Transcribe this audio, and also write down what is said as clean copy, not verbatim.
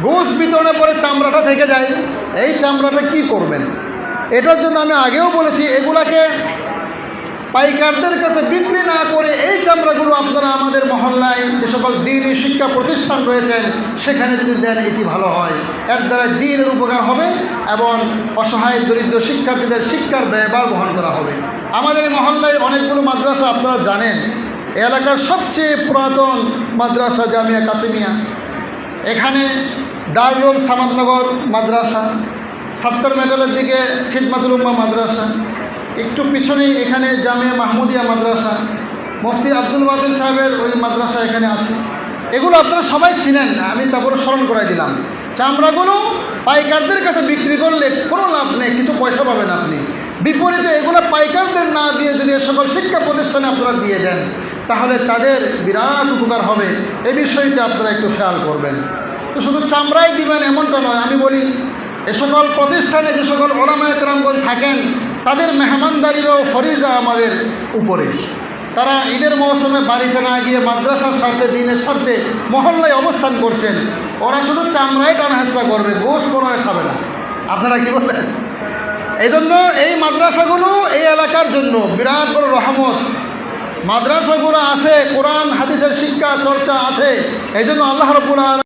ঘুষ বিতরণের পরে চামড়াটা থেকে যায়, এই চামড়াটা কি করবেন? এটার জন্য আমি আগেও বলেছি, এগুলাকে পাইকারদের কাছে বিক্রি না করে এই চামড়াগুলো আপনারা আমাদের মহল্লায় যে সকল দ্বীনি শিক্ষা প্রতিষ্ঠান রয়েছেন সেখানে যদি দেন, এটি ভালো হয়। এর দ্বারা দ্বীনের উপকার হবে এবং অসহায় দরিদ্র শিক্ষার্থীদের শিক্ষার ব্যয়ভার বহন করা হবে। আমাদের এই মহল্লায় অনেকগুলো মাদ্রাসা আপনারা জানেন। এলাকার সবচেয়ে পুরাতন মাদ্রাসা জামিয়া কাসিমিয়া, এখানে দারুল সামাদনগর মাদ্রাসা, সাত্তার মেডালের দিকে খিদমাতুল উম্মাহ মাদ্রাসা, একটু পিছনেই এখানে জামিয়া মাহমুদিয়া মাদ্রাসা, মুফতি আব্দুল বাতিল সাহেবের ওই মাদ্রাসা এখানে আছে। এগুলো আপনারা সবাই চিনেন, আমি তারপরে স্মরণ করাই দিলাম। চামড়াগুলো পাইকারদের কাছে বিক্রি করলে কোনো লাভ নেই, কিছু পয়সা পাবেন আপনি। বিপরীতে এগুলো পাইকারদের না দিয়ে যদি এ সকল শিক্ষা প্রতিষ্ঠানে আপনারা দিয়ে দেন, তাহলে তাদের বিরাট উপকার হবে। এই বিষয়টি আপনারা একটু খেয়াল করবেন। তো শুধু চামড়াই দিবেন এমনটা নয়, আমি বলি এ সকল প্রতিষ্ঠানে যে সকল ওলামায়ে কেরামগণ থাকেন তাদের মেহমানদারিরও ফরিজা আমাদের উপরে। তারা ঈদের মৌসুমে বাড়িতে না গিয়ে মাদ্রাসার স্বার্থে, দিনের স্বার্থে মহল্লায় অবস্থান করছেন। ওরা শুধু চামড়াই টানা হেঁচড়া করবে, গোশ কোনো খাবে না। আপনারা কি বলেন? এই জন্য এই মাদ্রাসাগুলো এই এলাকার জন্য বিরাট বড় রহমত। মাদ্রাসাগুলো আছে, কোরআন হাদিসের শিক্ষা চর্চা আছে। এই জন্য আল্লাহ রাব্বুল আলামিন